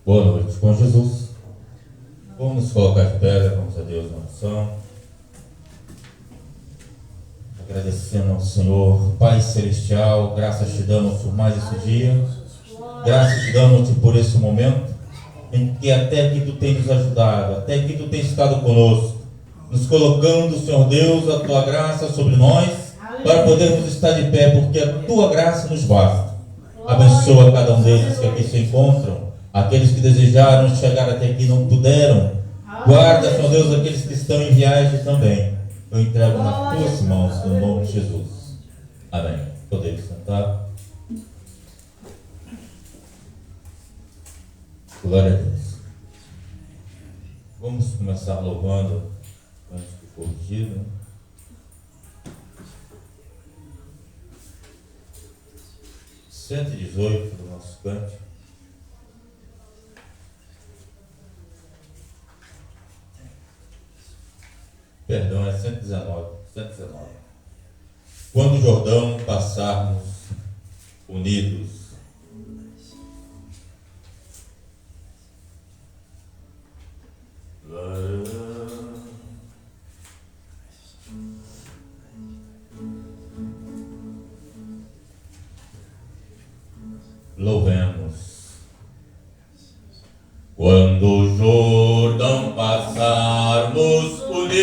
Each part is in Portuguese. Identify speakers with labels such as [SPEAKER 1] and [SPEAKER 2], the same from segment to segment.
[SPEAKER 1] Boa noite com Jesus. Vamos nos colocar de pé, vamos a Deus na oração. Agradecendo ao Senhor, Pai Celestial, graças te damos por mais esse dia. Graças te damos por esse momento em que até aqui tu tens nos ajudado, até aqui tu tens estado conosco, nos colocando, Senhor Deus, a tua graça sobre nós, para podermos estar de pé, porque a tua graça nos basta. Abençoa cada um deles que aqui se encontram, aqueles que desejaram chegar até aqui e não puderam. Guarda, Senhor Deus, aqueles que estão em viagem também. Eu entrego nas tuas mãos, no nome de Jesus. Amém. Podemos sentar. Glória a Deus. Vamos começar louvando antes de corrigido, né? Cento e 118 do nosso cântico. Perdão, é 119. Quando o Jordão passarmos unidos. Louvemos. Quando o Jordão passarmos unidos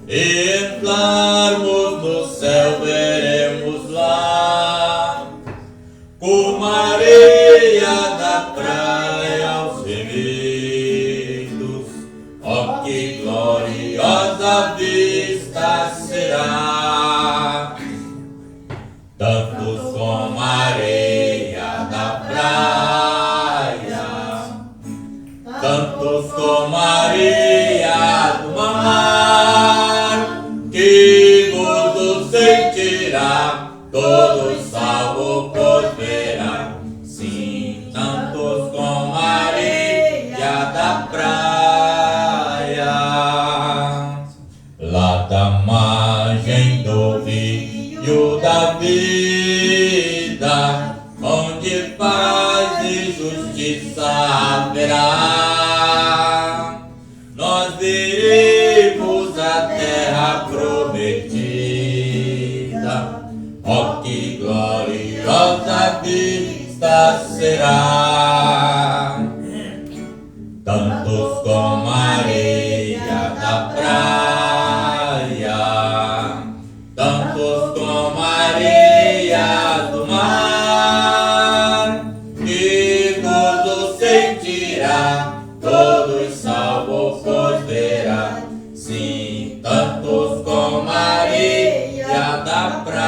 [SPEAKER 1] e entrarmos no céu, veremos lá, como a areia da praia aos remidos. Oh, que gloriosa vista será! Tantos como a areia da praia, tantos como a areia do mar, que gozo sentirá todo salvo por verá. Sim, tantos como a areia da praia, lá da margem do rio da vida, onde paz e justiça haverá, nós veremos a terra prometida. Oh, que gloriosa vista será! Tantos como a areia da praia, tantos como a areia do mar, que gozo sentirá, todos salvos pois verá. Sim, tantos como a areia da praia.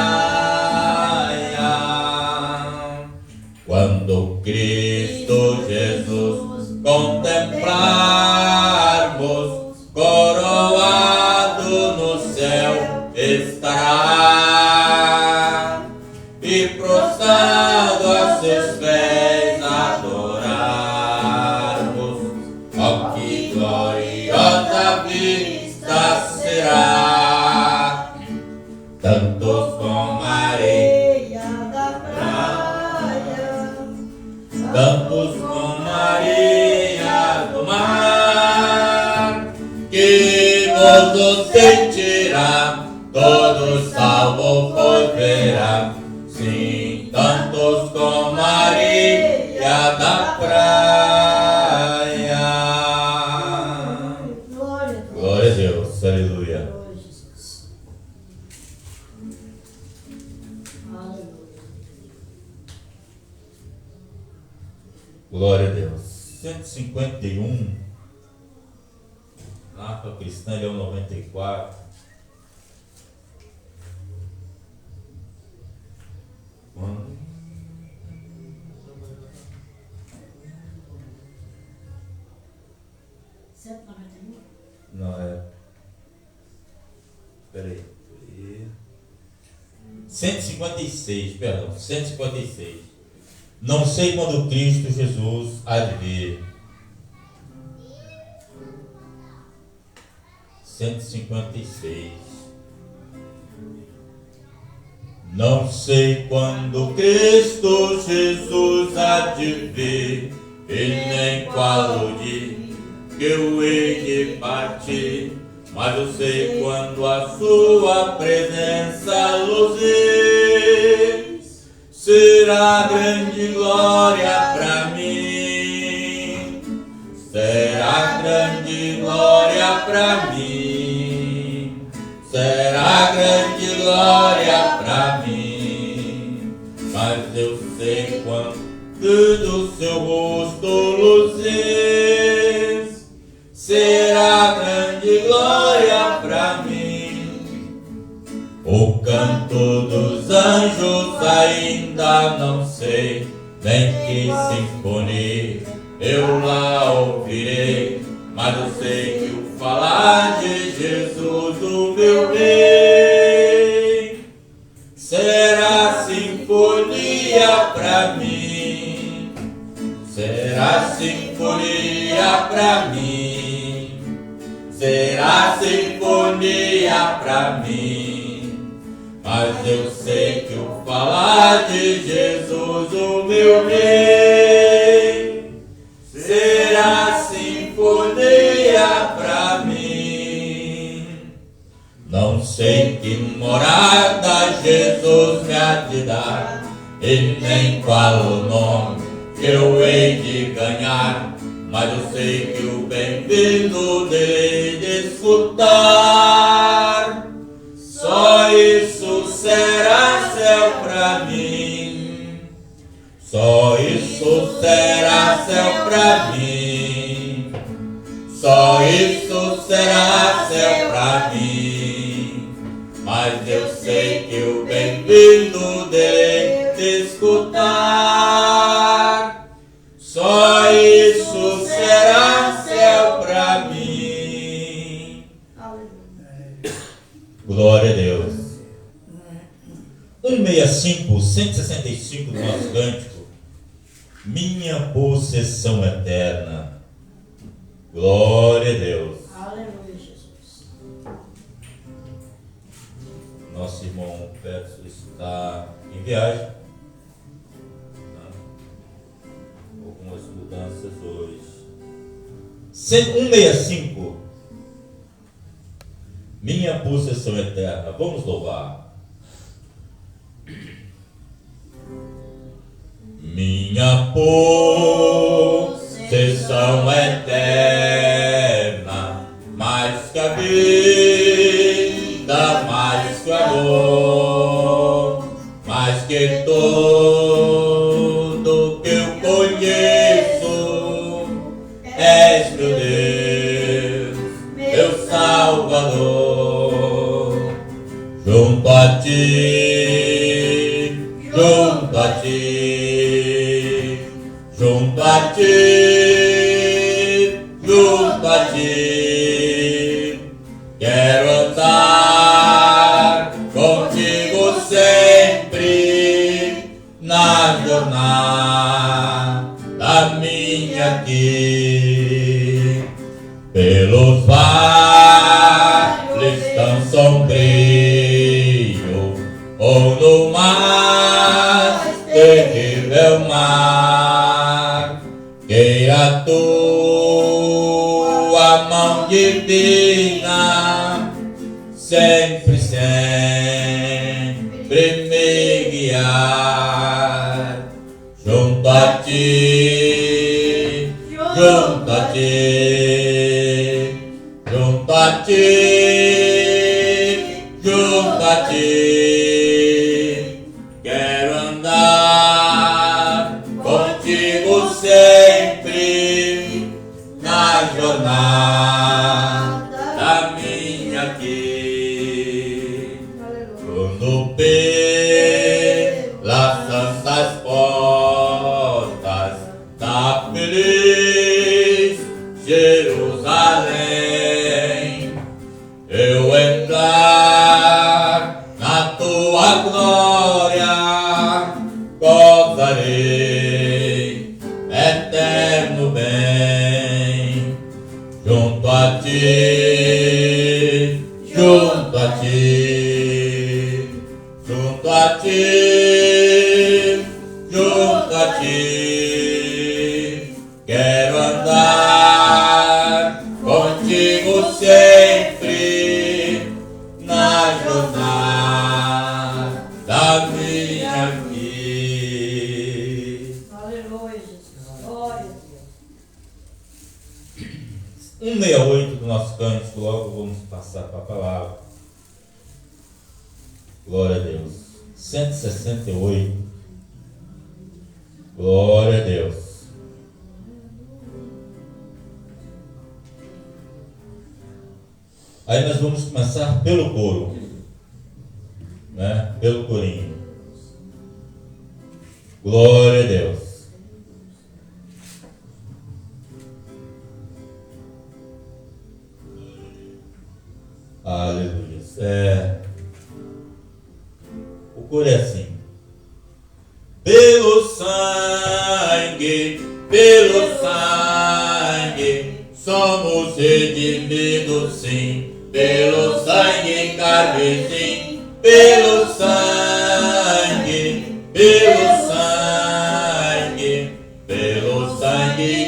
[SPEAKER 1] Quando Cristo Jesus contemplarmos, coroado no céu estará, e prostrado a seus pés adorarmos. Oh, que gloriosa vista será! Tantos como a areia da praia, tantos como a areia do mar, que gozo sentirá, todos salvos pois verá. Sim, tantos como a areia da praia. Glória a Deus, aleluia. Glória a Deus. 151. Harpa cristã, ele é o 94. Quando? Não, é. Peraí. 156, perdão. 156. Não sei quando Cristo Jesus há de vir. 156. Não sei quando Cristo Jesus há de vir, e nem qual o dia que eu hei de partir, mas eu sei quando a sua presença luzir, será grande glória para mim, será grande glória para mim, será grande glória para mim, mas eu sei quando do seu rosto luzir, será grande glória para mim. O canto dos anjos ainda não sei, nem que sinfonia eu lá ouvirei, mas eu sei que o falar de Jesus, o meu rei, será sinfonia para mim, será sinfonia para mim, será sinfonia para mim, mas eu sei que o falar de Jesus, o meu rei, será sinfonia para mim. Não sei que morada Jesus me há de dar, e nem qual o nome que eu hei de ganhar, mas eu sei que o bem-vindo dele de escutar, só isso será céu pra mim, só isso será céu pra mim, só isso será céu pra mim, mas eu sei que o bem-vindo dele de escutar, só isso será céu pra mim. Glória a Deus. 165, 165 do nosso cântico. Minha possessão eterna. Glória a Deus.
[SPEAKER 2] Aleluia, Jesus.
[SPEAKER 1] Nosso irmão Pedro está em viagem. Algumas mudanças hoje. 165. Minha possessão eterna. Vamos louvar. Minha possessão eterna, mais que a vida, mais que o amor, mais que tudo que eu conheço, és meu Deus, meu Salvador, junto a ti, junto a ti, junto a ti, junto a ti, quero andar contigo sempre na jornada minha aqui, pelos vales tão sombrios ou no mais terrível mar, queira tua mão divina sempre, sempre me guiar, junto a ti, junto a ti, junto a ti, junto a ti, quero andar contigo sempre na jornada minha aqui, quando pelas santas portas da feliz Jerusalém eu entrar na tua glória, gozarei eterno bem, junto a ti, junto a ti, junto a ti. 168 do nosso cântico, logo vamos passar para a palavra. Glória a Deus. 168. Glória a Deus. Aí nós vamos começar pelo coro, né? Pelo corinho. Glória a Deus. Aleluia. O coro é assim. Pelo sangue, somos redimidos, sim. Pelo sangue carmesim, pelo sangue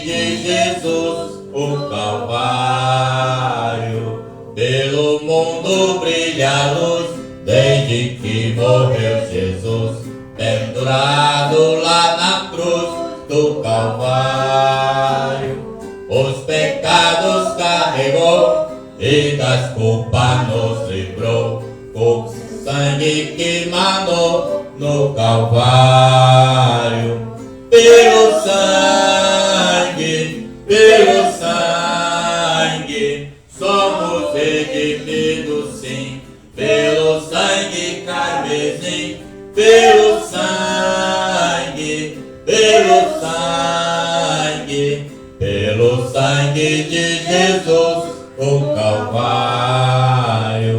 [SPEAKER 1] de Jesus, o Calvário. Pelo mundo brilha a luz, desde que morreu Jesus, pendurado lá na cruz do Calvário. Os pecados carregou e das culpas nos livrou, com sangue que manou no Calvário. Pelo sangue, somos redimidos, sim. Pelo sangue carmesim, pelo sangue de Jesus, o Calvário.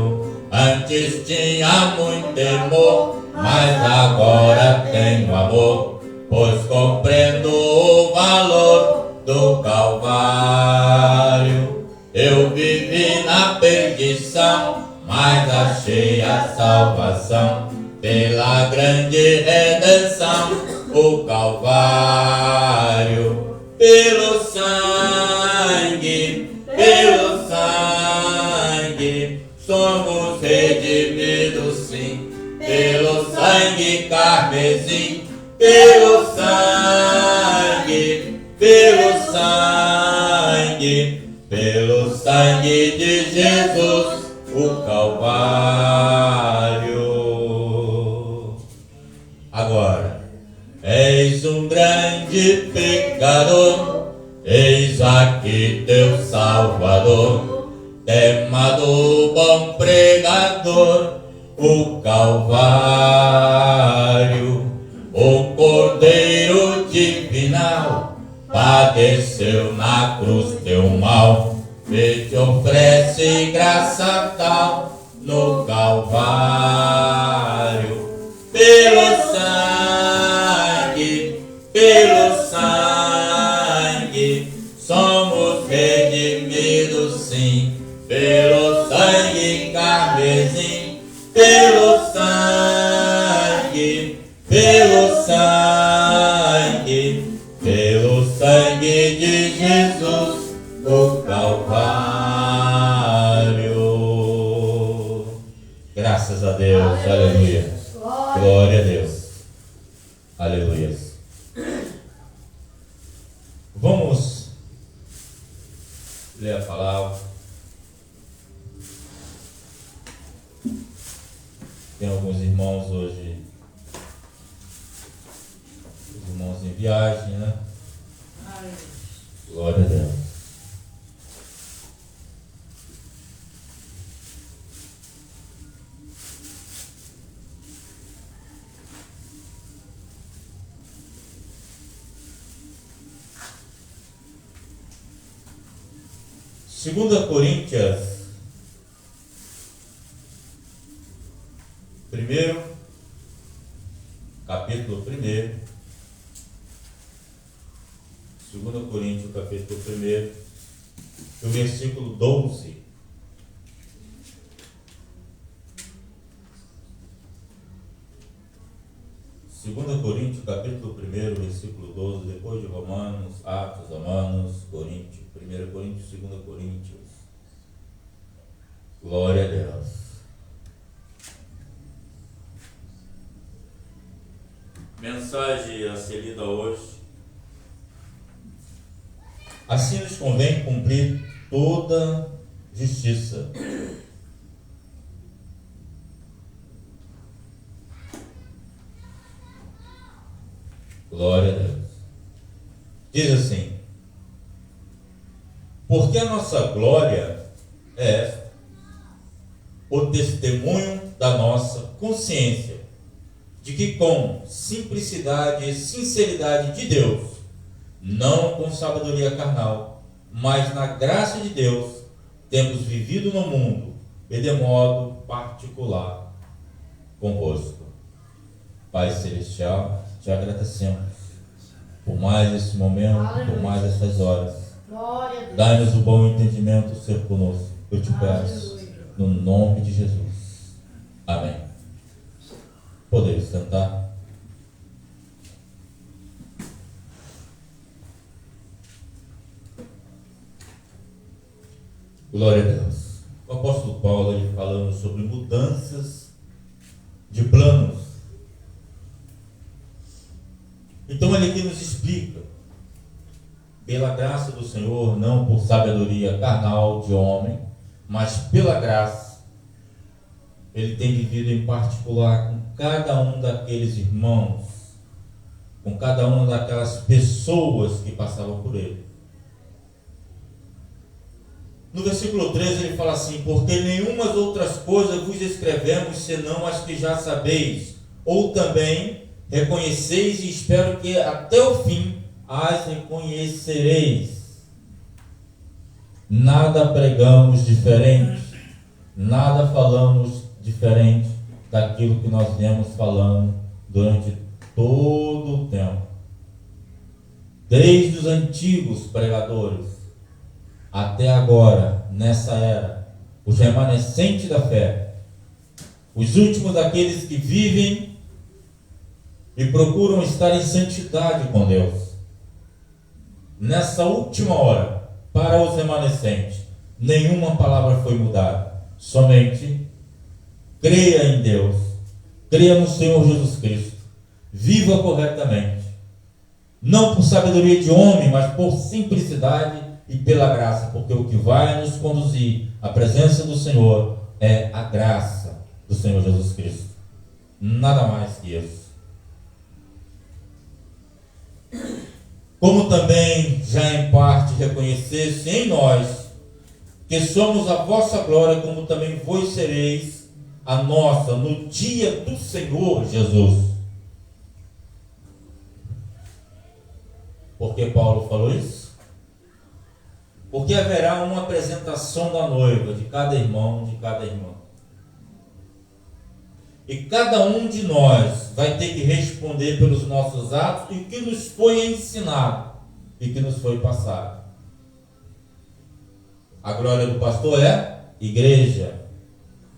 [SPEAKER 1] Antes tinha muito temor, mas agora tenho amor, pois compreendo o valor do Calvário. Eu vivi na perdição, mas achei a salvação, pela grande redenção, o Calvário. Pelo sangue, somos redimidos, sim. Pelo sangue carmesim, pelo sangue de Jesus, o Calvário. Agora, eis um grande pecador, eis aqui teu Salvador, tema do bom pregador, o Calvário. O Cordeiro divinal padeceu na cruz teu mal, e te oferece graça tal no Calvário. Pelo sangue, somos redimidos, sim. Pelo sangue carmesim, pelo sangue de Jesus, o Calvário. Graças a Deus, aleluia. Glória a Deus. Aleluia. Vamos ler a palavra. Tem alguns irmãos hoje, os irmãos em viagem, né? Glória a Deus. Segunda Coríntios, capítulo 1, 2 Coríntios, capítulo 1, o versículo 12. Segunda Coríntios, capítulo 1, versículo 12, depois de Romanos, Atos, Romanos, Coríntios, 1 Coríntios, 2 Coríntios. Glória a Deus. Mensagem a ser lida hoje. Assim nos convém cumprir toda justiça. Glória a Deus. Diz assim: porque a nossa glória é o testemunho da nossa consciência, de que com simplicidade e sinceridade de Deus, não com sabedoria carnal, mas na graça de Deus, temos vivido no mundo e de modo particular convosco. Pai Celestial, te agradecemos por mais esse momento, por mais essas horas. Dai-nos o bom entendimento, ser conosco. Eu te peço, no nome de Jesus. Amém. Podemos sentar. Glória a Deus. O apóstolo Paulo, ele falando sobre mudanças de planos. Então ele aqui nos explica, pela graça do Senhor, não por sabedoria carnal de homem, mas pela graça, ele tem vivido em particular com cada um daqueles irmãos, com cada uma daquelas pessoas que passavam por ele. No versículo 13 ele fala assim: porque nenhumas outras coisas vos escrevemos, senão as que já sabeis, ou também reconheceis, e espero que até o fim as reconhecereis. Nada pregamos diferente, nada falamos diferente daquilo que nós viemos falando durante todo o tempo. Desde os antigos pregadores até agora, nessa era, os remanescentes da fé, os últimos daqueles que vivem e procuram estar em santidade com Deus. Nessa última hora, para os remanescentes, nenhuma palavra foi mudada. Somente creia em Deus, creia no Senhor Jesus Cristo, viva corretamente, não por sabedoria de homem, mas por simplicidade e pela graça, porque o que vai nos conduzir à presença do Senhor é a graça do Senhor Jesus Cristo. Nada mais que isso. Como também já em parte reconhecesse em nós que somos a vossa glória, como também vós sereis a nossa no dia do Senhor Jesus. Por que Paulo falou isso? Porque haverá uma apresentação da noiva, de cada irmão, de cada irmã. E cada um de nós vai ter que responder pelos nossos atos e o que nos foi ensinado e que nos foi passado. A glória do pastor é igreja.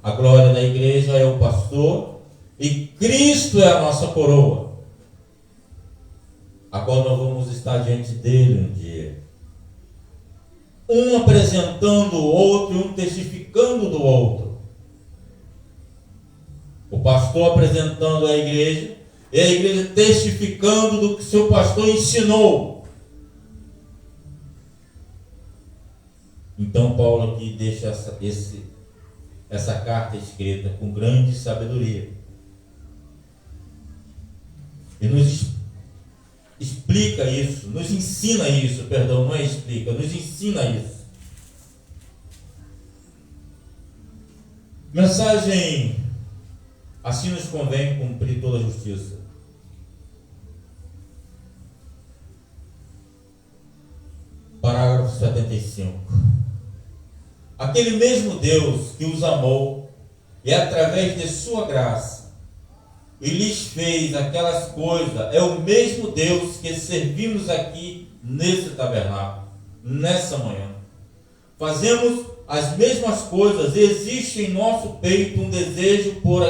[SPEAKER 1] A glória da igreja é o pastor e Cristo é a nossa coroa, a qual nós vamos estar diante dele um dia. Um apresentando o outro e um testificando do outro. O pastor apresentando a igreja e a igreja testificando do que seu pastor ensinou. Então Paulo aqui deixa essa carta escrita com grande sabedoria e nos explica isso, nos ensina isso, perdão, não é explica, nos ensina isso. Mensagem: assim nos convém cumprir toda a justiça. Parágrafo 75. Aquele mesmo Deus que os amou e através de sua graça e lhes fez aquelas coisas, é o mesmo Deus que servimos aqui nesse tabernáculo, nessa manhã. Fazemos as mesmas coisas, existe em nosso peito um desejo por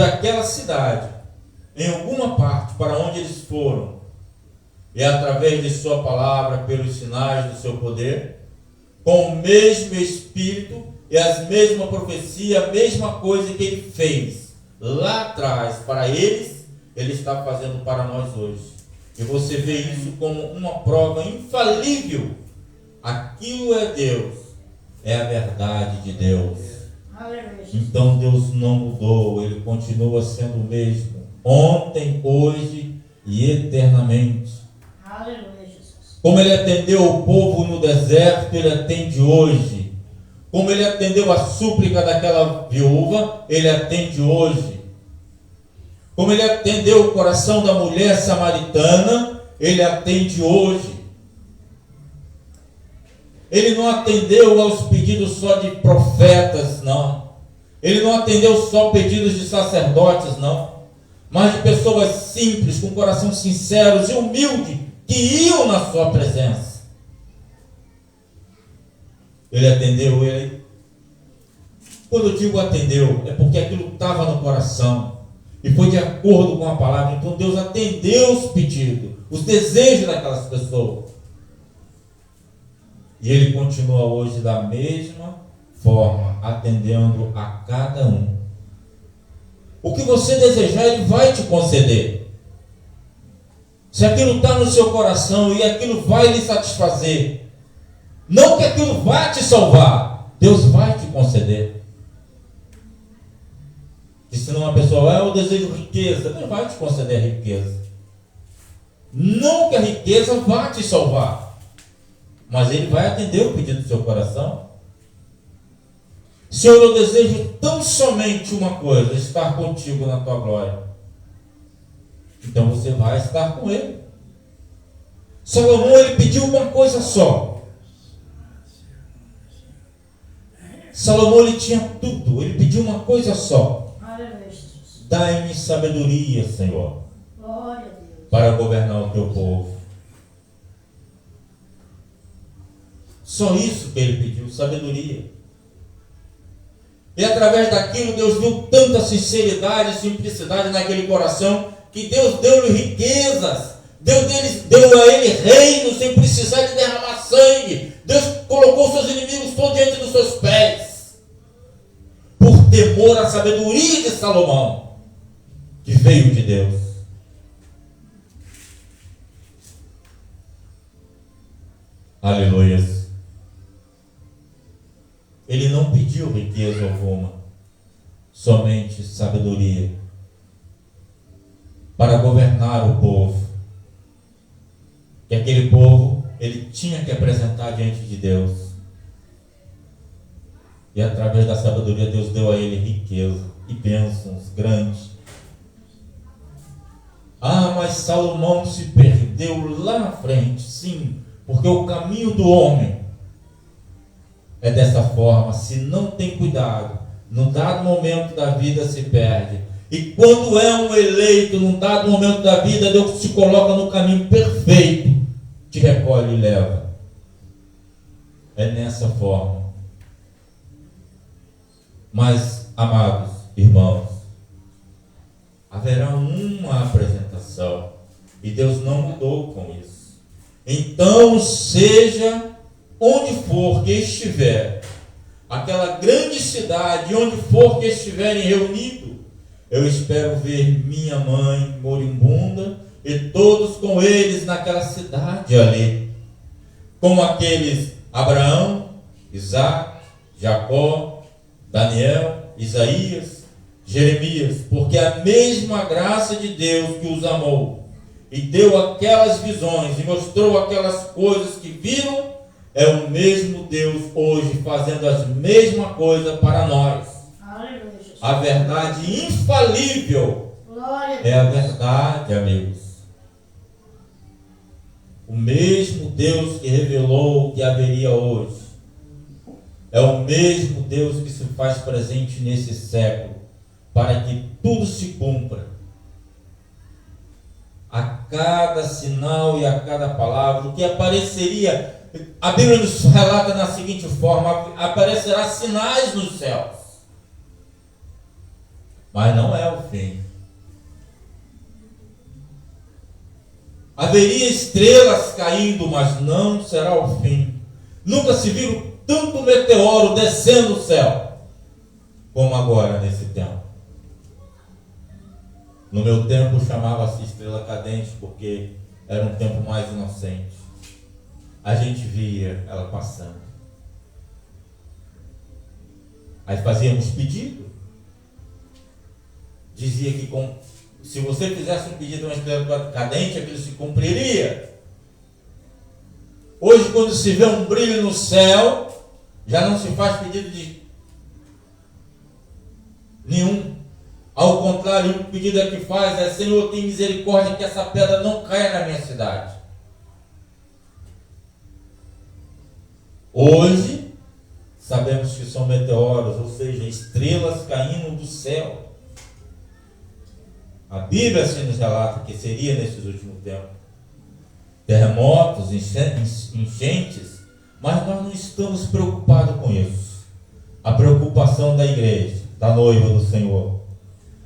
[SPEAKER 1] aquela cidade, em alguma parte para onde eles foram, e através de sua palavra, pelos sinais do seu poder, com o mesmo Espírito e as mesmas profecias, a mesma coisa que ele fez lá atrás para eles, ele está fazendo para nós hoje. E você vê isso como uma prova infalível aquilo é Deus, é a verdade de Deus.
[SPEAKER 2] Aleluia.
[SPEAKER 1] Então Deus não mudou, Ele continua sendo o mesmo, ontem, hoje e eternamente.
[SPEAKER 2] Aleluia, Jesus.
[SPEAKER 1] Como Ele atendeu o povo no deserto, Ele atende hoje. Como Ele atendeu a súplica daquela viúva, Ele atende hoje. Como Ele atendeu o coração da mulher samaritana, Ele atende hoje. Ele não atendeu aos pedidos só de profetas, não. Ele não atendeu só pedidos de sacerdotes, não. Mas de pessoas simples, com coração sinceros e humilde, que iam na sua presença. Ele atendeu ele. Quando eu digo atendeu, é porque aquilo estava no coração e foi de acordo com a palavra. Então Deus atendeu os pedidos, os desejos daquelas pessoas. E Ele continua hoje da mesma forma, atendendo a cada um. O que você desejar, Ele vai te conceder. Se aquilo está no seu coração e aquilo vai lhe satisfazer, não que aquilo vá te salvar, Deus vai te conceder. E senão a pessoa, eu desejo riqueza, Deus vai te conceder a riqueza. Não que a riqueza vá te salvar, mas Ele vai atender o pedido do seu coração. Senhor, eu desejo tão somente uma coisa, estar contigo na tua glória. Então você vai estar com Ele. Salomão, ele pediu uma coisa só. Salomão, ele tinha tudo, ele pediu uma coisa só.
[SPEAKER 2] Aleluia, Jesus.
[SPEAKER 1] Dai-me sabedoria, Senhor,
[SPEAKER 2] Glória a Deus.
[SPEAKER 1] para governar o teu povo. Só isso que ele pediu, sabedoria. E através daquilo, Deus viu tanta sinceridade e simplicidade naquele coração, que Deus deu-lhe riquezas, deu a ele reino, sem precisar de derramar sangue. Deus colocou seus inimigos todos diante dos seus pés, por temor à sabedoria de Salomão, que veio de Deus. Aleluia. Ele não pediu riqueza alguma, somente sabedoria para governar o povo. Que aquele povo, ele tinha que apresentar diante de Deus. E através da sabedoria, Deus deu a ele riqueza e bênçãos grandes. Ah, mas Salomão se perdeu lá na frente, sim, porque o caminho do homem é dessa forma. Se não tem cuidado, num dado momento da vida se perde. E quando é um eleito, num dado momento da vida, Deus te coloca no caminho perfeito, te recolhe e leva. É nessa forma. Mas, amados irmãos, haverá uma apresentação, e Deus não mudou com isso. Então, seja onde for que estiver, aquela grande cidade, onde for que estiverem reunidos, eu espero ver minha mãe moribunda e todos com eles naquela cidade ali, como aqueles Abraão, Isaac, Jacó, Daniel, Isaías, Jeremias, porque a mesma graça de Deus que os amou e deu aquelas visões e mostrou aquelas coisas que viram, é o mesmo Deus hoje fazendo as mesmas coisas para nós.
[SPEAKER 2] Aleluia, Jesus.
[SPEAKER 1] A verdade infalível
[SPEAKER 2] Glória a Deus.
[SPEAKER 1] é a verdade, amigos. O mesmo Deus que revelou que haveria hoje é o mesmo Deus que se faz presente nesse século, para que tudo se cumpra. A cada sinal e a cada palavra, o que apareceria, a Bíblia nos relata da seguinte forma: aparecerá sinais nos céus, mas não é o fim. Haveria estrelas caindo, mas não será o fim. Nunca se viram tanto meteoro descendo o céu como agora nesse tempo. No meu tempo chamava-se estrela cadente, porque era um tempo mais inocente. a gente via ela passando. Aí fazíamos pedido. Dizia que se você fizesse um pedido a uma estrela cadente, aquilo se cumpriria. Hoje, quando se vê um brilho no céu, já não se faz pedido de nenhum. Ao contrário, o pedido é que faz é: Senhor, tem misericórdia que essa pedra não caia na minha cidade. Hoje, sabemos que são meteoros, ou seja, estrelas caindo do céu. A Bíblia assim nos relata que seria nesses últimos tempos. Terremotos, enchentes, mas nós não estamos preocupados com isso. A preocupação da igreja, da noiva do Senhor,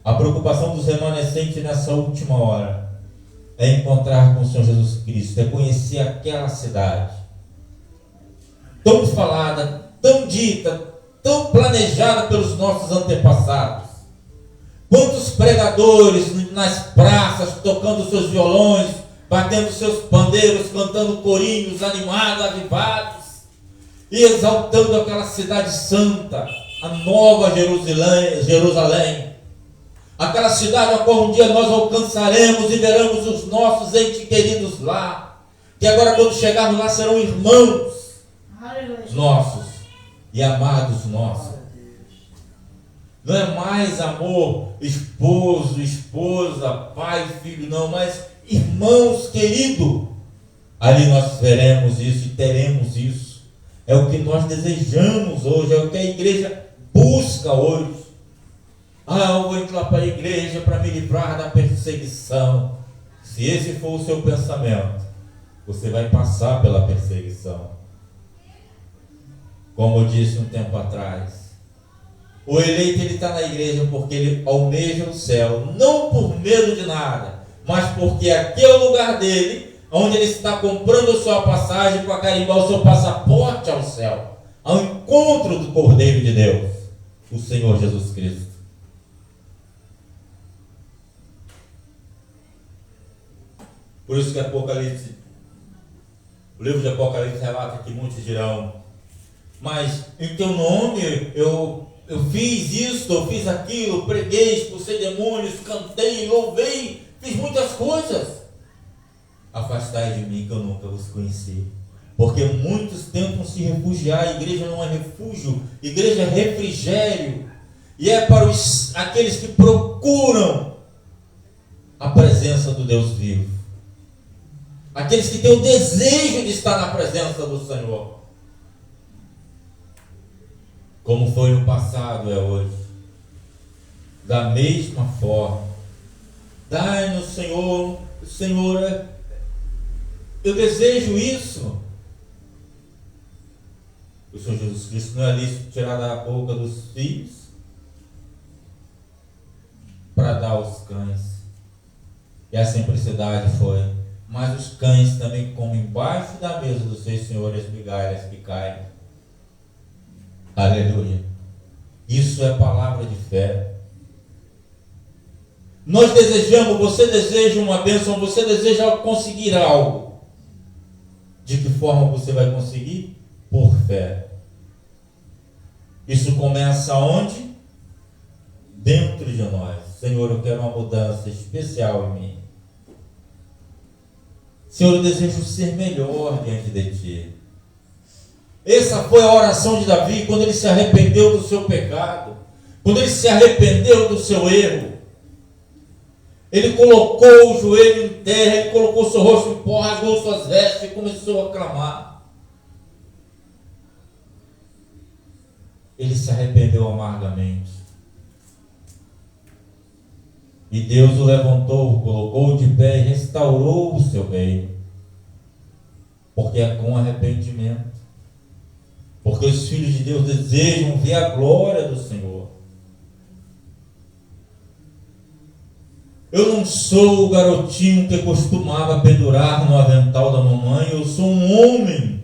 [SPEAKER 1] a preocupação dos remanescentes nessa última hora é encontrar com o Senhor Jesus Cristo, é conhecer aquela cidade tão falada, tão dita, tão planejada pelos nossos antepassados. Quantos pregadores nas praças tocando seus violões, batendo seus pandeiros, cantando corinhos animados, avivados, e exaltando aquela cidade santa, a nova Jerusalém, aquela cidade a qual um dia nós alcançaremos e veremos os nossos entes queridos lá, que agora quando chegarmos lá serão irmãos nossos e amados nossos. Não é mais amor, esposo, esposa, pai, filho, não, mas irmãos queridos. Ali nós veremos isso e teremos isso. É o que nós desejamos hoje, é o que a igreja busca hoje. Eu vou entrar para a igreja para me livrar da perseguição. Se esse for o seu pensamento, você vai passar pela perseguição. Como eu disse um tempo atrás, o eleito ele está na igreja porque ele almeja o céu, não por medo de nada, mas porque aqui é o lugar dele, onde ele está comprando a sua passagem para carimbar o seu passaporte ao céu, ao encontro do Cordeiro de Deus, o Senhor Jesus Cristo. Por isso que o livro de Apocalipse relata que muitos dirão: mas em teu nome eu fiz isso, eu fiz aquilo, preguei, expulsei demônios, cantei, louvei, fiz muitas coisas. Afastai de mim que eu nunca vos conheci. Porque muitos tentam se refugiar. A igreja não é refúgio, a igreja é refrigério. E é para aqueles que procuram a presença do Deus vivo. Aqueles que têm o desejo de estar na presença do Senhor. Como foi no passado, é hoje. Da mesma forma. Dai-nos, Senhor, eu desejo isso. O Senhor Jesus Cristo não é lícito tirar da boca dos filhos para dar aos cães. E a simplicidade foi: mas os cães também comem embaixo da mesa dos seus senhores migalhas que caem. Aleluia. Isso é palavra de fé. Nós desejamos, você deseja uma bênção, você deseja conseguir algo. De que forma você vai conseguir? Por fé. Isso começa onde? Dentro de nós. Senhor, eu quero uma mudança especial em mim. Senhor, eu desejo ser melhor diante de Ti. Essa foi a oração de Davi quando ele se arrependeu do seu pecado, quando ele se arrependeu do seu erro. Ele colocou o joelho em terra, ele colocou seu rosto em pó, rasgou suas vestes e começou a clamar. Ele se arrependeu amargamente. E Deus o levantou, o colocou de pé e restaurou o seu reino. Porque é com arrependimento. Porque os filhos de Deus desejam ver a glória do Senhor. Eu não sou o garotinho que costumava pendurar no avental da mamãe. Eu sou um homem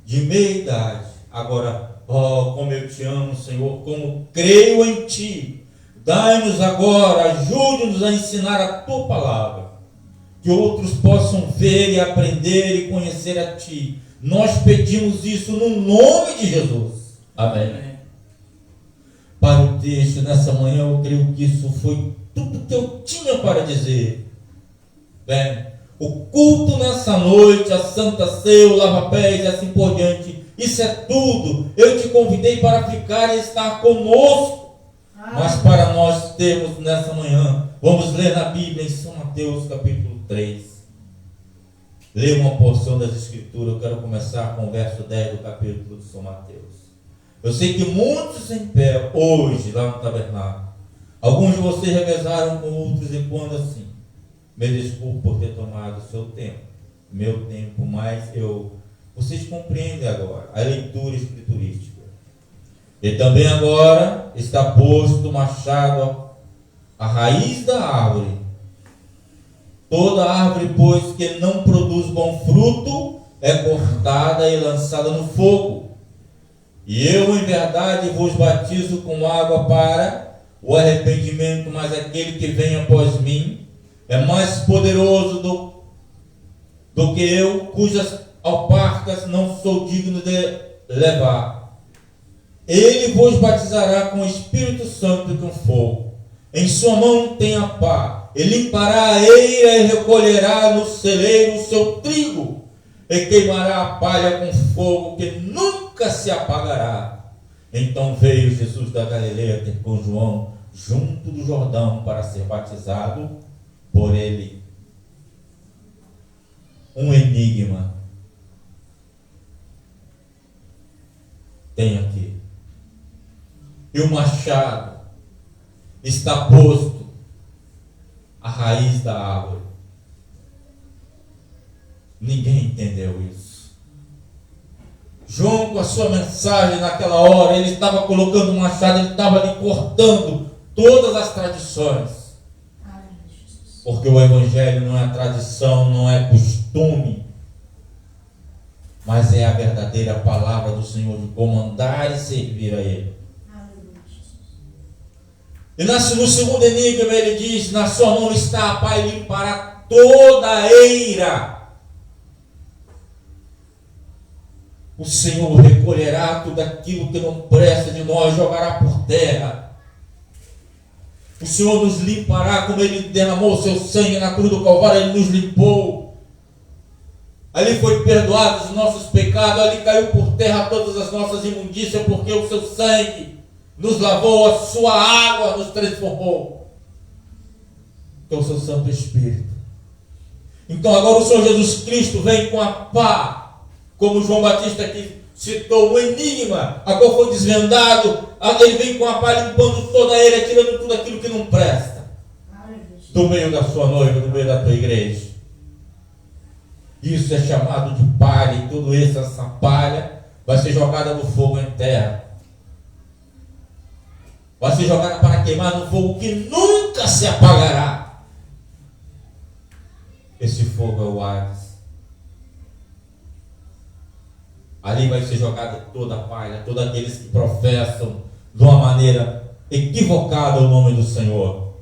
[SPEAKER 1] de meia idade. Agora, como eu te amo, Senhor, como creio em Ti. Dai-nos agora, ajude-nos a ensinar a Tua palavra. que outros possam ver e aprender e conhecer a Ti. Nós pedimos isso no nome de Jesus. Amém. Para o texto, nessa manhã, eu creio que isso foi tudo que eu tinha para dizer. Bem, o culto nessa noite, a Santa Ceia, o lava-pés e assim por diante, isso é tudo. Eu te convidei para ficar e estar conosco. Mas para nós termos nessa manhã, vamos ler na Bíblia em São Mateus capítulo 3. Leia uma porção das Escrituras. Eu quero começar com o verso 10 do capítulo de São Mateus. Eu sei que muitos em pé hoje lá no tabernáculo, alguns de vocês revezaram com outros e quando assim. Me desculpo por ter tomado o seu tempo, meu tempo, mas vocês compreendem agora a leitura escriturística. E também agora está posto o machado à raiz da árvore. Toda árvore, pois, que não produz bom fruto, é cortada e lançada no fogo. E eu, em verdade, vos batizo com água para o arrependimento, mas aquele que vem após mim é mais poderoso do que eu, cujas alparcas não sou digno de levar. Ele vos batizará com o Espírito Santo e com fogo. Em sua mão tem a pá. Ele limpará a eira e recolherá no celeiro o seu trigo, e queimará a palha com fogo que nunca se apagará. Então veio Jesus da Galileia ter com João junto do Jordão para ser batizado por ele. Um enigma tem aqui. E o machado está posto à raiz da árvore. Ninguém entendeu isso. João, com a sua mensagem naquela hora, ele estava colocando um machado, ele estava ali cortando todas as tradições. Porque o Evangelho não é tradição, não é costume, mas é a verdadeira palavra do Senhor de comandar e servir a Ele. E no segundo enigma ele diz: na sua mão está a pá e limpará toda a eira. O Senhor recolherá tudo aquilo que não presta de nós, jogará por terra. O Senhor nos limpará como Ele derramou o seu sangue na cruz do Calvário. Ele nos limpou. Ali foi perdoado os nossos pecados. Ali caiu por terra todas as nossas imundícias, porque o seu sangue nos lavou, a sua água nos transformou. Que é o seu Santo Espírito. Então agora o Senhor Jesus Cristo vem com a pá, como João Batista aqui citou, o enigma, a qual foi desvendado. Ele vem com a pá limpando toda a eira, tirando tudo aquilo que não presta do meio da sua noiva, do meio da tua igreja. Isso é chamado de palha, e tudo isso, essa palha vai ser jogada no fogo em terra. Vai ser jogada para queimar no fogo que nunca se apagará. Esse fogo é o Hades. Ali vai ser jogada toda a palha, todos aqueles que professam de uma maneira equivocada o nome do Senhor.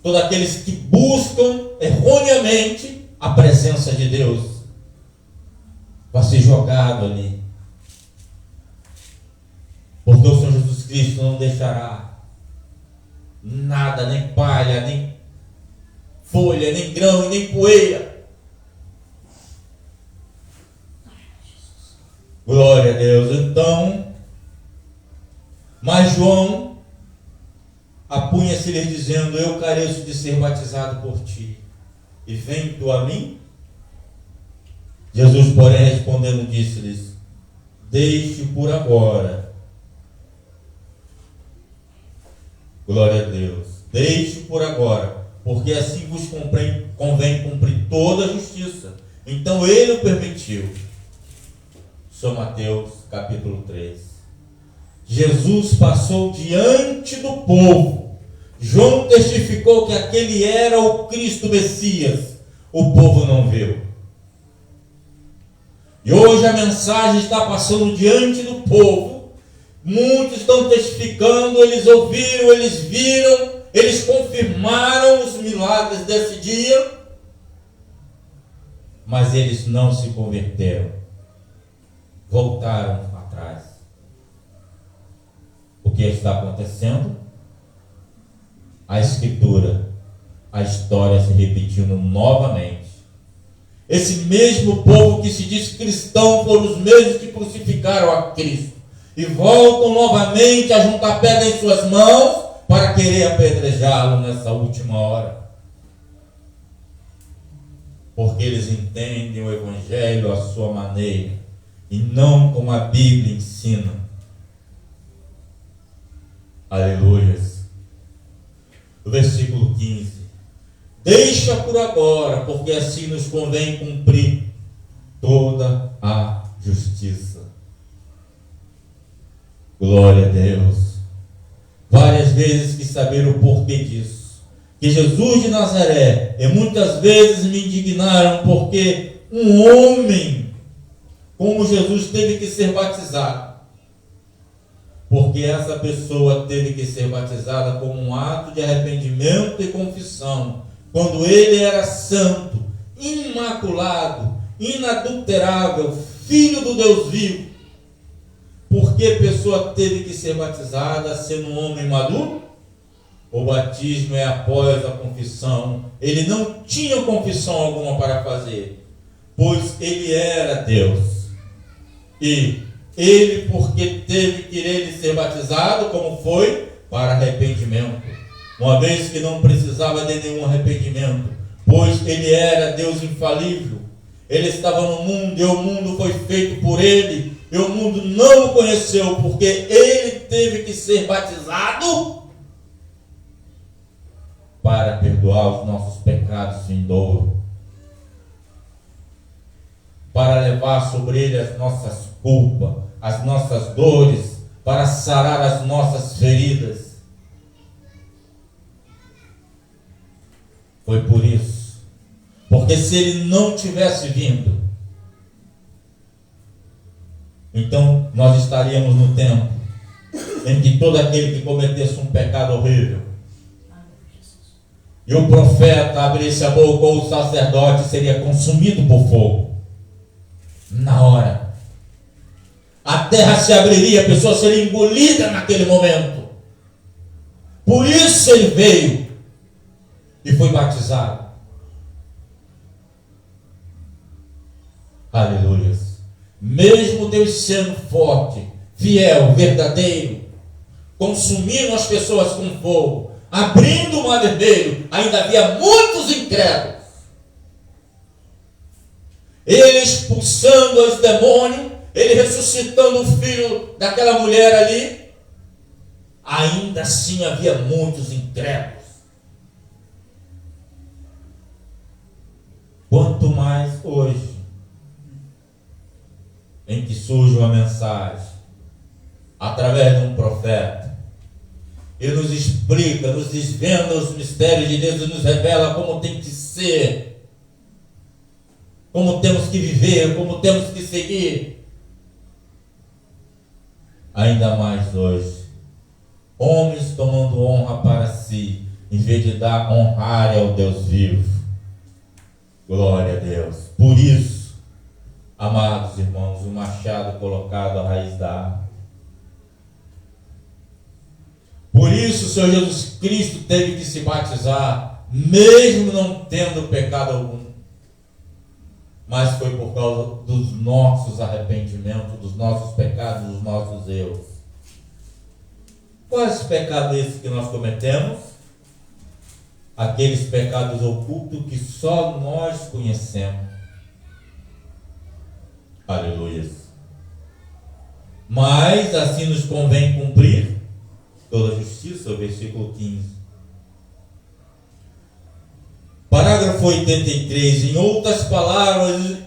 [SPEAKER 1] Todos aqueles que buscam erroneamente a presença de Deus. Vai ser jogado ali. Porque o Senhor Jesus Cristo não deixará nada, nem palha, nem folha, nem grão e nem poeira. Glória a Deus. Então, mas João apunha-se-lhe dizendo: eu careço de ser batizado por ti, e vem tu a mim? Jesus, porém, respondendo, disse-lhes: deixe por agora. Glória a Deus. Deixe por agora, porque assim vos convém cumprir toda a justiça. Então ele o permitiu. São Mateus capítulo 3. Jesus passou diante do povo. João testificou que aquele era o Cristo Messias. O povo não viu. E hoje a mensagem está passando diante do povo. Muitos estão testificando, eles ouviram, eles viram, eles confirmaram os milagres desse dia, mas eles não se converteram, voltaram atrás. O que está acontecendo? A Escritura, a história se repetindo novamente. Esse mesmo povo que se diz cristão foram os mesmos que crucificaram a Cristo e voltam novamente a juntar pedra em suas mãos para querer apedrejá-lo nessa última hora. Porque eles entendem o Evangelho à sua maneira e não como a Bíblia ensina. Aleluias. O versículo 15. Deixa por agora, porque assim nos convém cumprir toda a justiça. Glória a Deus. Várias vezes quis saber o porquê disso. Que Jesus de Nazaré, e muitas vezes me indignaram porque um homem como Jesus teve que ser batizado. Porque essa pessoa teve que ser batizada como um ato de arrependimento e confissão, quando ele era santo, imaculado, inadulterável, filho do Deus vivo. Por que a pessoa teve que ser batizada sendo um homem maduro? O batismo é após a confissão. Ele não tinha confissão alguma para fazer, pois ele era Deus. E ele, porque teve que querer ser batizado, como foi? Para arrependimento. Uma vez que não precisava de nenhum arrependimento, pois ele era Deus infalível. Ele estava no mundo e o mundo foi feito por ele, e o mundo não o conheceu, porque ele teve que ser batizado para perdoar os nossos pecados vindouros, para levar sobre ele as nossas culpas, as nossas dores, para sarar as nossas feridas. Foi por isso. Porque se ele não tivesse vindo, então nós estaríamos no tempo em que todo aquele que cometesse um pecado horrível, e o profeta abrisse a boca ou o sacerdote, seria consumido por fogo. Na hora. A terra se abriria, a pessoa seria engolida naquele momento. Por isso ele veio e foi batizado. Aleluia. Mesmo Deus sendo forte, fiel, verdadeiro, consumindo as pessoas com fogo, abrindo o mar vermelho, ainda havia muitos incrédulos. Ele expulsando os demônios, ele ressuscitando o filho daquela mulher ali, ainda assim havia muitos incrédulos. Quanto mais hoje, em que surge uma mensagem através de um profeta, ele nos explica, nos desvenda os mistérios de Deus e nos revela como tem que ser, como temos que viver, como temos que seguir. Ainda mais hoje, homens tomando honra para si, em vez de dar honrar ao Deus vivo. Glória a Deus. Por isso, amados irmãos, o machado colocado à raiz da árvore. Por isso o Senhor Jesus Cristo teve que se batizar, mesmo não tendo pecado algum. Mas foi por causa dos nossos arrependimentos, dos nossos pecados, dos nossos erros. Quais pecados esses que nós cometemos? Aqueles pecados ocultos que só nós conhecemos. Aleluia. Mas assim nos convém cumprir toda a justiça, o versículo 15. Parágrafo 83. Em outras palavras,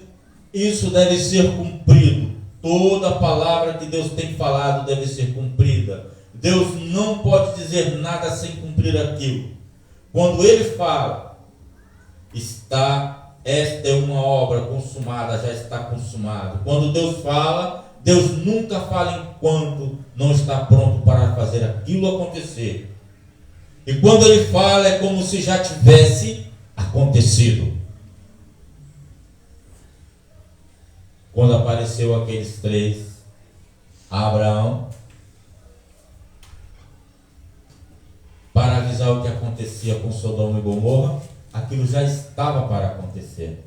[SPEAKER 1] isso deve ser cumprido. Toda palavra que Deus tem falado deve ser cumprida. Deus não pode dizer nada sem cumprir aquilo. Quando Ele fala, esta é uma obra consumada, já está consumada. Quando Deus fala, Deus nunca fala enquanto não está pronto para fazer aquilo acontecer. E quando ele fala, é como se já tivesse acontecido. Quando apareceu aqueles três, Abraão, para avisar o que acontecia com Sodoma e Gomorra, aquilo já estava para acontecer.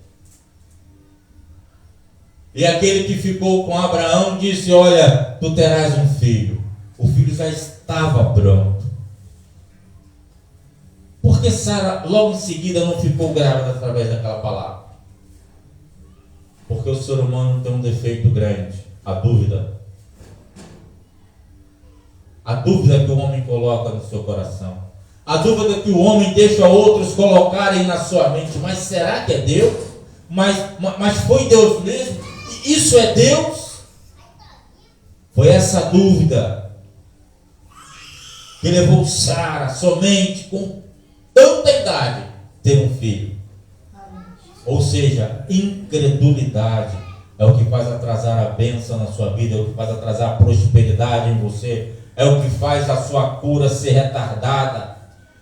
[SPEAKER 1] E aquele que ficou com Abraão disse: olha, tu terás um filho. O filho já estava pronto. Por que Sara logo em seguida não ficou grávida através daquela palavra? Porque o ser humano tem um defeito grande, a dúvida. A dúvida que o homem coloca no seu coração. A dúvida que o homem deixa outros colocarem na sua mente. Mas será que é Deus? Mas foi Deus mesmo? Isso é Deus? Foi essa dúvida que levou Sara somente com tanta idade ter um filho. Ou seja, incredulidade é o que faz atrasar a bênção na sua vida, é o que faz atrasar a prosperidade em você, é o que faz a sua cura ser retardada,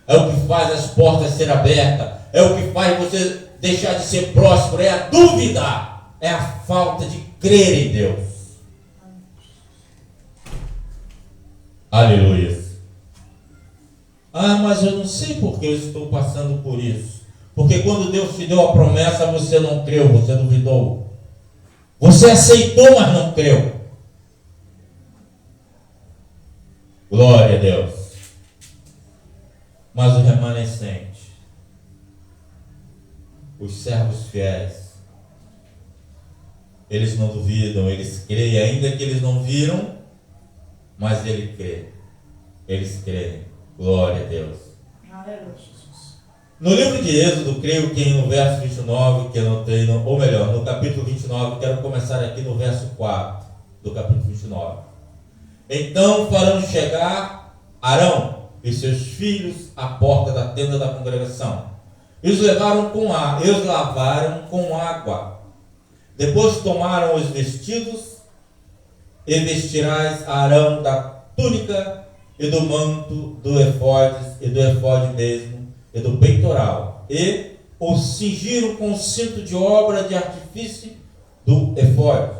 [SPEAKER 1] é o que faz as portas ser abertas, é o que faz você deixar de ser próspero, é a dúvida, é a falta de crer em Deus. Aleluia. Ah, mas eu não sei porque eu estou passando por isso. Porque quando Deus te deu a promessa, você não creu, você duvidou. Você aceitou, mas não creu. Glória a Deus. Mas o remanescente, os servos fiéis, eles não duvidam, eles creem, ainda que eles não viram, mas ele crê. Eles creem. Glória a Deus.
[SPEAKER 2] Aleluia, Jesus.
[SPEAKER 1] No livro de Êxodo, creio que no verso 29, que eu não tenho, ou melhor, no capítulo 29, quero começar aqui no verso 4 do capítulo 29. Então farão chegar Arão e seus filhos à porta da tenda da congregação. E os lavaram com água. Depois tomaram os vestidos e vestirás Arão da túnica e do manto do efode mesmo, e do peitoral, e o cingiram com o cinto de obra de artifício do efode,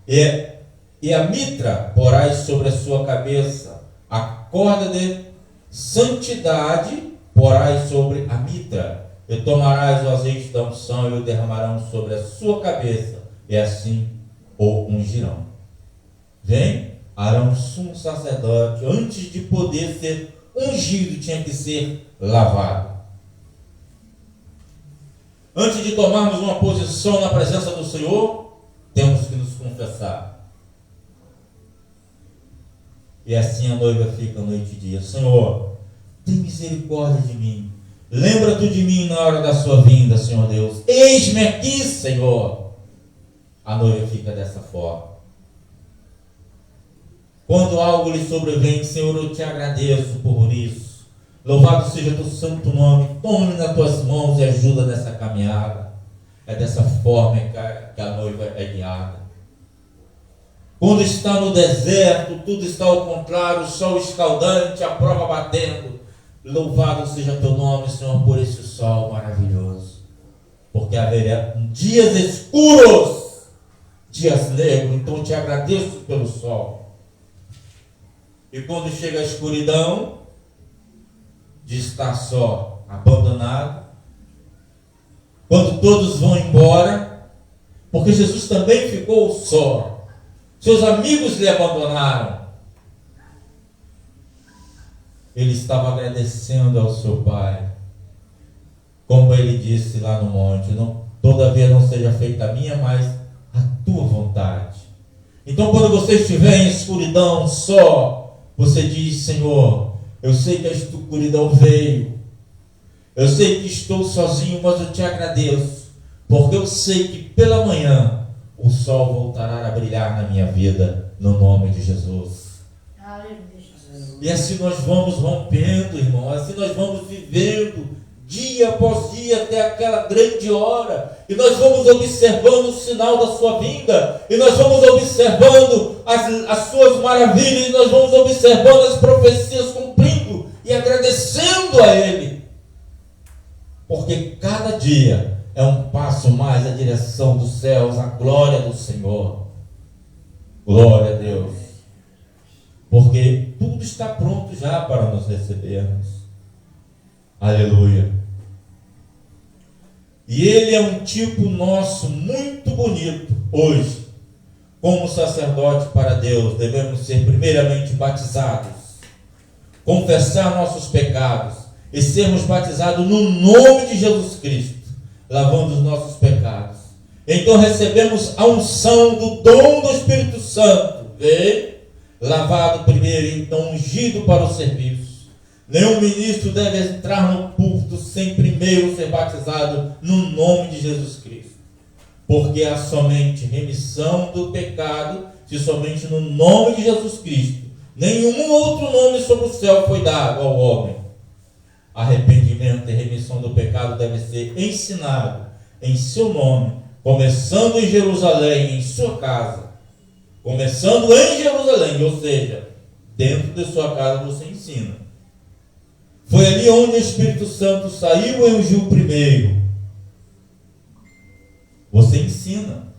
[SPEAKER 1] e a mitra porás sobre a sua cabeça, a corda de santidade porás sobre a mitra, e tomarás o azeite da unção e o derramarão sobre a sua cabeça, e assim o ungirão. Vem Arão, sumo sacerdote, antes de poder ser ungido, tinha que ser lavado. Antes de tomarmos uma posição na presença do Senhor, temos que nos confessar. E assim a noiva fica noite e dia. Senhor, tem misericórdia de mim. Lembra-te de mim na hora da sua vinda, Senhor Deus. Eis-me aqui, Senhor. A noiva fica dessa forma. Quando algo lhe sobrevém, Senhor, eu te agradeço por isso. Louvado seja teu santo nome. Tome nas tuas mãos e ajuda nessa caminhada. É dessa forma que a noiva é guiada. Quando está no deserto, tudo está ao contrário, o sol escaldante, a prova batendo. Louvado seja teu nome, Senhor, por esse sol maravilhoso. Porque haverá dias escuros, dias negros. Então eu te agradeço pelo sol. E quando chega a escuridão, de estar só, abandonado, quando todos vão embora, porque Jesus também ficou só, seus amigos lhe abandonaram, ele estava agradecendo ao seu Pai, como ele disse lá no monte: todavia não seja feita a minha, mas a tua vontade. Então quando você estiver em escuridão, só, você diz: Senhor, eu sei que a escuridão veio, eu sei que estou sozinho, mas eu te agradeço, porque eu sei que pela manhã o sol voltará a brilhar na minha vida, no nome de Jesus.
[SPEAKER 2] Aleluia, Jesus.
[SPEAKER 1] E assim nós vamos rompendo, irmão, assim nós vamos vivendo, dia após dia, até aquela grande hora, e nós vamos observando o sinal da sua vinda, e nós vamos observando as suas maravilhas, e nós vamos observando as profecias cumprindo, e e agradecendo a Ele, porque cada dia é um passo mais à direção dos céus, à glória do Senhor. Glória a Deus, porque tudo está pronto já para nos recebermos. Aleluia. E Ele é um tipo nosso muito bonito hoje. Como sacerdote para Deus, devemos ser primeiramente batizados, confessar nossos pecados e sermos batizados no nome de Jesus Cristo, lavando os nossos pecados. Então recebemos a unção do dom do Espírito Santo, lavado primeiro e então ungido para o serviço. Nenhum ministro deve entrar no púlpito sem primeiro ser batizado no nome de Jesus Cristo, porque há somente remissão do pecado se somente no nome de Jesus Cristo. Nenhum outro nome sobre o céu foi dado ao homem. Arrependimento e remissão do pecado deve ser ensinado em seu nome, começando em Jerusalém, em sua casa. Começando em Jerusalém, ou seja, dentro de sua casa você ensina. Foi ali onde o Espírito Santo saiu e ungiu primeiro. Você ensina.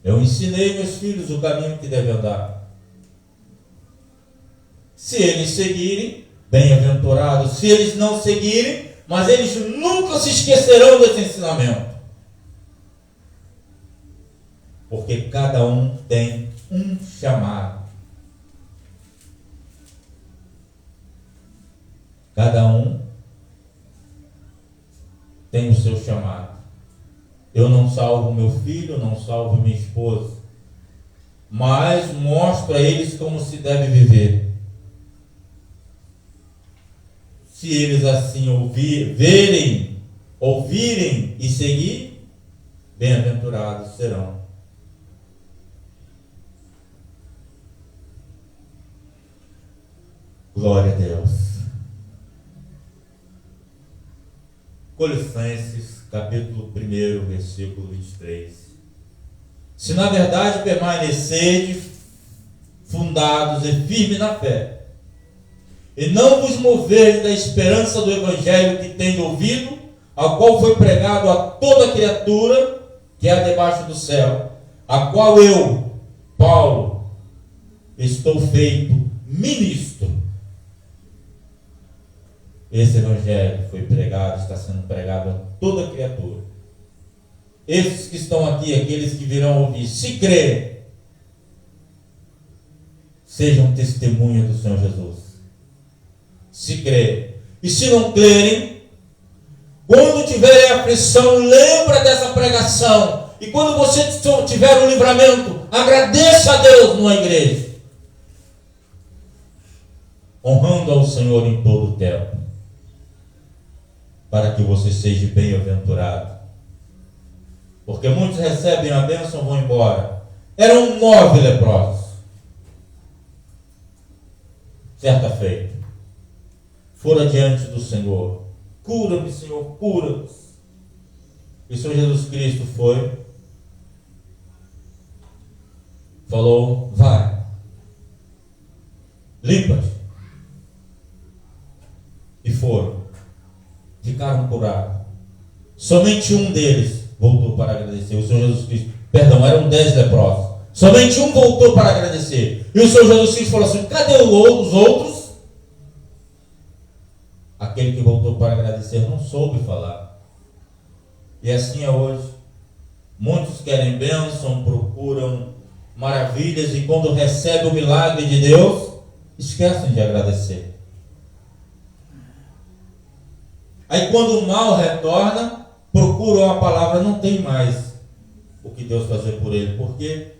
[SPEAKER 1] Eu ensinei meus filhos o caminho que devem andar. Se eles seguirem, bem-aventurados. Se eles não seguirem, mas eles nunca se esquecerão desse ensinamento. Porque cada um tem um chamado. Cada um tem o seu chamado. Eu não salvo meu filho, não salvo minha esposa, mas mostro a eles como se deve viver. Se eles assim ouvirem e seguir, bem-aventurados serão. Glória a Deus. Colossenses, capítulo 1, versículo 23. Se na verdade permanecerdes fundados e firmes na fé, e não vos moverdes da esperança do Evangelho que tendes ouvido, ao qual foi pregado a toda criatura que há debaixo do céu, a qual eu, Paulo, estou feito ministro. Esse Evangelho foi pregado, está sendo pregado a toda criatura. Esses que estão aqui, aqueles que virão ouvir, se crerem, sejam testemunha do Senhor Jesus. Se crerem. E se não crerem, quando tiverem aflição, lembra dessa pregação. E quando você tiver um livramento, agradeça a Deus numa igreja, honrando ao Senhor em todo o tempo, para que você seja bem-aventurado. Porque muitos recebem a bênção e vão embora. Eram 9 leprosos. Certa feita, foram diante do Senhor. Cura-me, Senhor, cura-me. E o Senhor Jesus Cristo foi, falou, vai, limpa-te. E foram. Ficaram curados. Somente um deles voltou para agradecer. O Senhor Jesus Cristo, perdão, eram 10 leprosos. Somente um voltou para agradecer. E o Senhor Jesus Cristo falou assim, cadê os outros? Aquele que voltou para agradecer não soube falar. E assim é hoje. Muitos querem bênção, procuram maravilhas, e quando recebem o milagre de Deus, esquecem de agradecer. Aí quando o mal retorna, procuram a palavra, não tem mais o que Deus fazer por ele, porque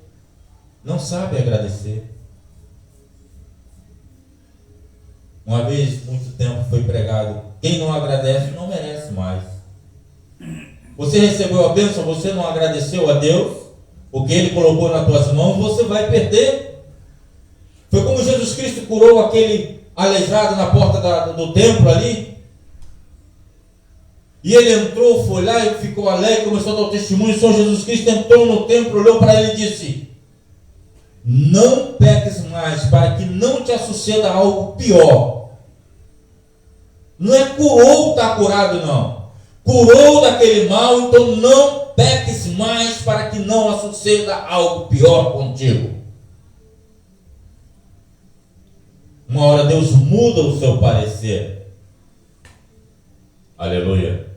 [SPEAKER 1] não sabe agradecer. Uma vez, muito tempo foi pregado, quem não agradece não merece mais. Você recebeu a bênção, você não agradeceu a Deus, o que Ele colocou nas tuas mãos, você vai perder. Foi como Jesus Cristo curou aquele aleijado na porta do templo ali. E ele entrou, foi lá e ficou alegre, começou a dar o testemunho. O Senhor Jesus Cristo entrou no templo, olhou para ele e disse, não peques mais, para que não te suceda algo pior. Não é curou, está curado, não. Curou daquele mal, então não peques mais, para que não suceda algo pior contigo. Uma hora Deus muda o seu parecer. Aleluia.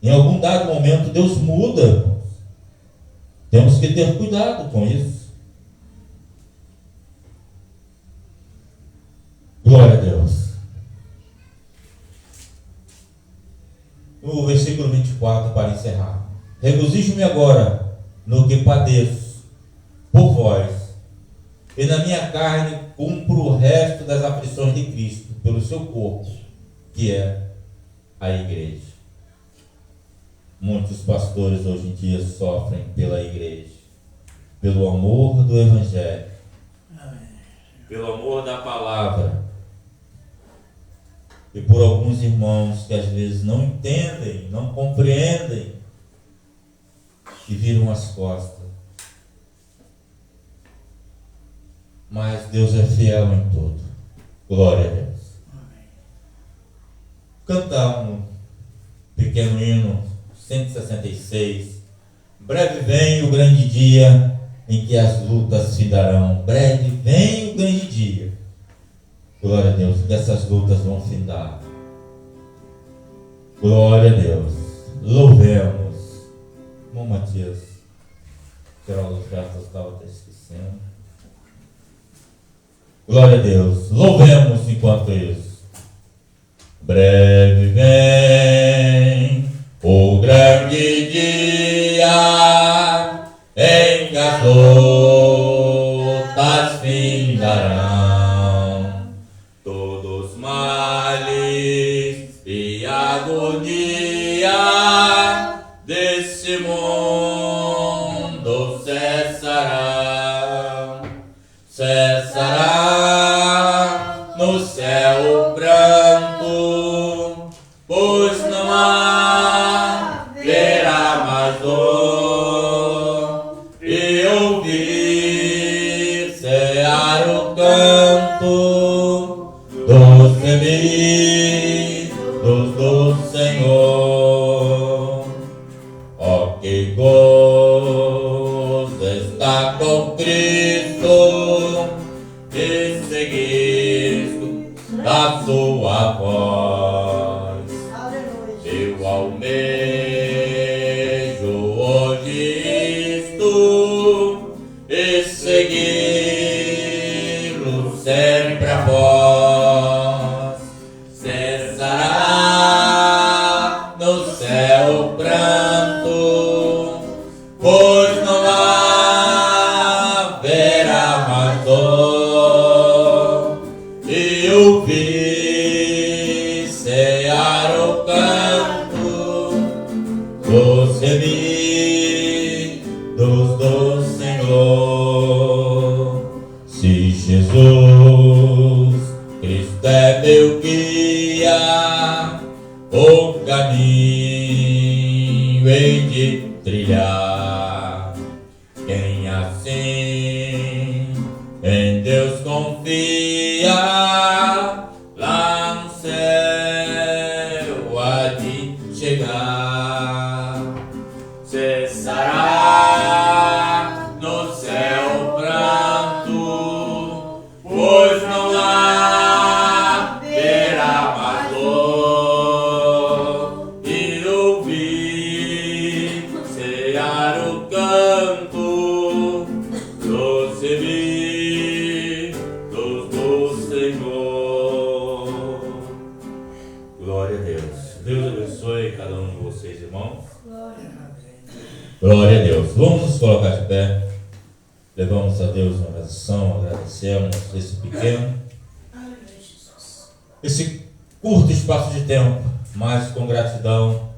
[SPEAKER 1] Em algum dado momento Deus muda. Temos que ter cuidado com isso. Glória a Deus. No versículo 24, para encerrar. Regozijo-me agora no que padeço por vós, e na minha carne cumpro o resto das aflições de Cristo pelo seu corpo, que é a igreja. Muitos pastores hoje em dia sofrem pela igreja, pelo amor do Evangelho, pelo amor da palavra, e por alguns irmãos que às vezes não entendem, não compreendem, e viram as costas. Mas Deus é fiel em tudo. Glória a Deus. Cantar um pequeno hino 166. Breve vem o grande dia em que as lutas se darão. Breve vem o grande dia. Glória a Deus, que essas lutas vão findar. Glória a Deus. Louvemos. Irmão Matias, tirar os gastos, estava até esquecendo. Glória a Deus. Louvemos enquanto isso. Breve vem o grande dia em que as lutas findarão, todos os males e agonia desse mundo cessarão. Cessará no céu o pranto, pois não haverá mais dor, e ouvir cear o canto dos gemidos do Senhor. Ó, que gozo está com Cristo, e seguir a sua voz. Eu almejo hoje isto, e segui-lo sempre a vós. Cessará no céu o pranto, pois não haverá mais dor, e ouvir cear o canto dos gemidos do Senhor. Se Jesus Cristo é meu guia, o caminho hei de trilhar. Quem assim em Deus confia, lá no céu há de chegar. Cessará no céu o pranto, pois não haverá mais dor, e ouvir cear o canto dos gemidos do Senhor. Glória a Deus. Deus abençoe cada um de vocês, irmãos. Glória a Deus. Vamos nos colocar de pé. Levamos a Deus uma oração, agradecemos esse pequeno, esse curto espaço de tempo, mas com gratidão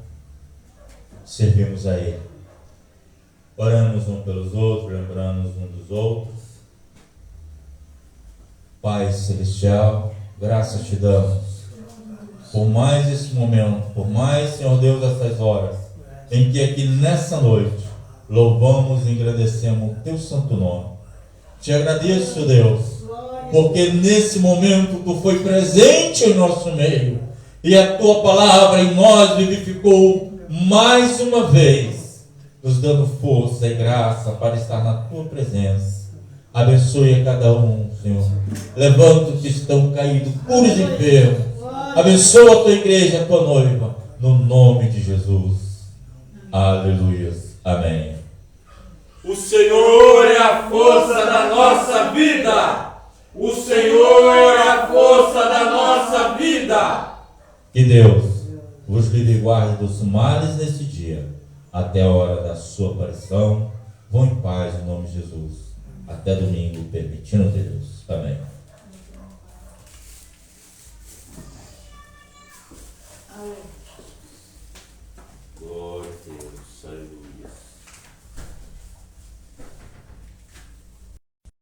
[SPEAKER 1] servimos a Ele. Oramos um pelos outros, lembramos um dos outros. Pai Celestial, graças te damos por mais esse momento, por mais, Senhor Deus, essas horas, em que aqui nessa noite louvamos e agradecemos o teu santo nome. Te agradeço, Deus, porque nesse momento tu foi presente em nosso meio e a tua palavra em nós vivificou mais uma vez, nos dando força e graça para estar na tua presença. Abençoe a cada um, Senhor. Levanta os que estão caídos, cura os enfermos. Abençoa a tua igreja, a tua noiva, no nome de Jesus. Aleluia. Amém.
[SPEAKER 3] O Senhor é a força da nossa vida. O Senhor é a força da nossa vida.
[SPEAKER 1] Que Deus vos livre e guarde dos males nesse dia, até a hora da sua aparição. Vão em paz, em nome de Jesus. Até domingo, permitindo Deus. Amém.
[SPEAKER 2] Amém.